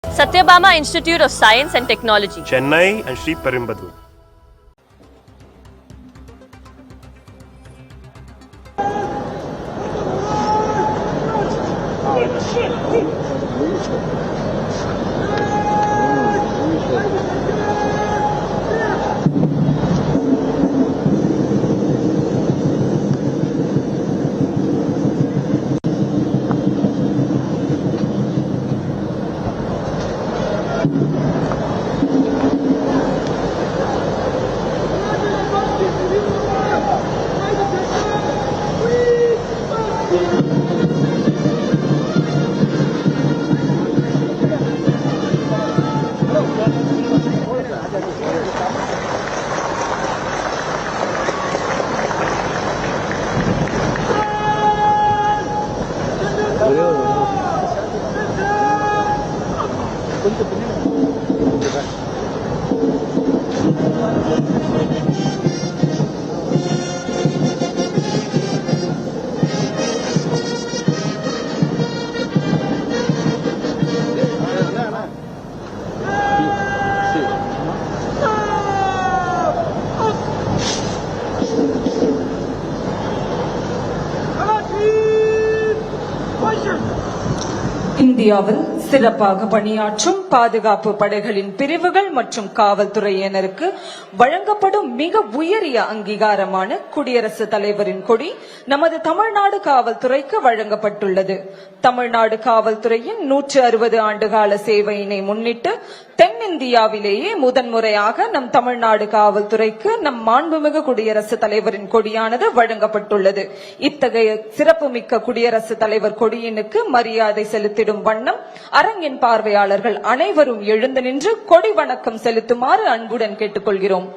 Satyabama Institute of Science and Technology, Chennai and Sri Perumbudur. இந்தியாவில் சிறப்பாக பணியாற்றும் பாதுகாப்பு படைகளின் பிரிவுகள் மற்றும் காவல்துறையினருக்கு வழங்கப்படும் மிக உயரிய அங்கீகாரமான குடியரசுத் தலைவரின் கொடி நமது தமிழ்நாடு காவல்துறைக்கு வழங்கப்பட்டுள்ளது. தமிழ்நாடு காவல்துறையின் 160 ஆண்டுகால சேவையினை முன்னிட்டு தென்னிந்தியாவிலேயே முதன்முறையாக நம் தமிழ்நாடு காவல்துறைக்கு நம் மாண்புமிகு குடியரசுத் தலைவரின் கொடியானது வழங்கப்பட்டுள்ளது. இத்தகைய சிறப்புமிக்க குடியரசுத் தலைவர் கொடியினுக்கு மரியாதை செலுத்திடும் வண்ணம் அரங்கின் பார்வையாளர்கள் அனைவரும் எழுந்து நின்று கொடி வணக்கம் செலுத்துமாறு அன்புடன் கேட்டுக்கொள்கிறோம்.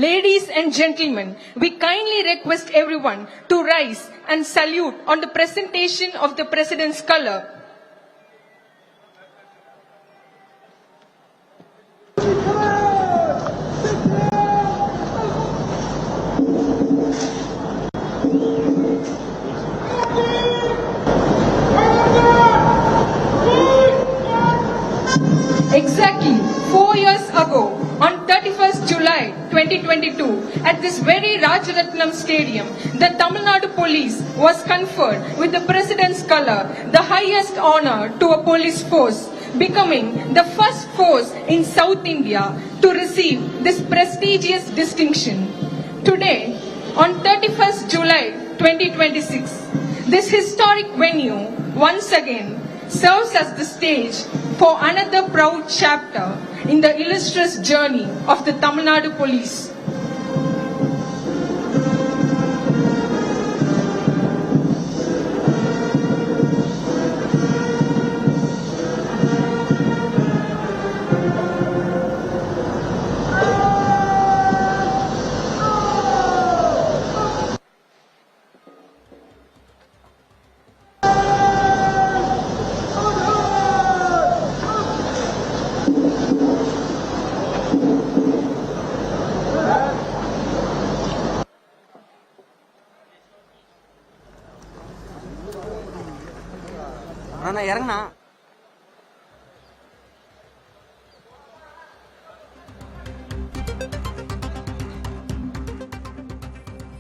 Ladies and gentlemen, we kindly request everyone to rise and salute on the presentation of the President's color. Exactly 4 years ago, on 31st July 2022, at this very Rajaratnam Stadium, the Tamil Nadu Police was conferred with the President's color, the highest honor to a police force, becoming the first force in South India to receive this prestigious distinction. Today, on 31st July 2026, this historic venue once again serves as the stage for another proud chapter in the illustrious journey of the Tamil Nadu Police. இறங்கினா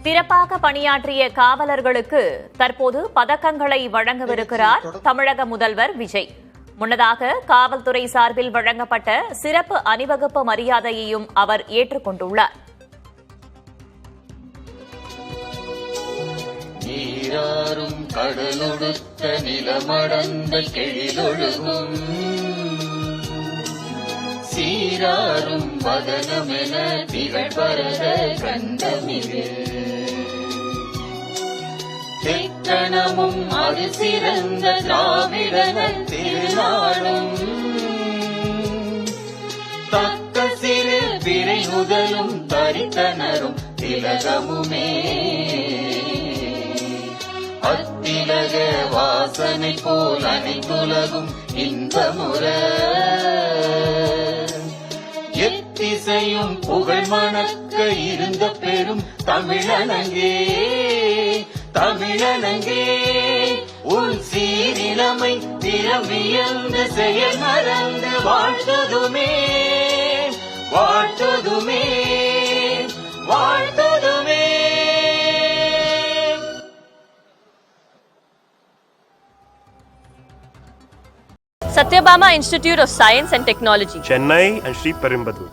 சிறப்பாக பணியாற்றிய காவலர்களுக்கு தற்போது பதக்கங்களை வழங்கவிருக்கிறார் தமிழக முதல்வர் விஜய். முன்னதாக காவல்துறை சார்பில் வழங்கப்பட்ட சிறப்பு அணிவகுப்பு மரியாதையையும் அவர் ஏற்றுக்கொண்டுள்ளார். நீராறும் கடலொடுத்த நிலமடந்த கெழிலொழுகும் சீராறும் வதனமென திகழ்பரத கண்டமிகு தெக்கணமும் அது சிறந்த திராவிடன திருநாடும் தக்க சிறு பிறை முதலும் தரித்தனரும் திலகமுமே அத்திலக வாசனை போல் அனைத்துலகும் இன்பமுற எத்திசையும் புகழ் மணக்க இருந்த பெரும் தமிழனங்கே தமிழனங்கே உன் சீரிழமை திறமியந்து செயல் மறந்து வா வாழ்த்துதுமே வாழ்த்துதுமே வாழ்த்துதுமே. Satyabama Institute of Science and Technology. Chennai and Sri Perumbudur.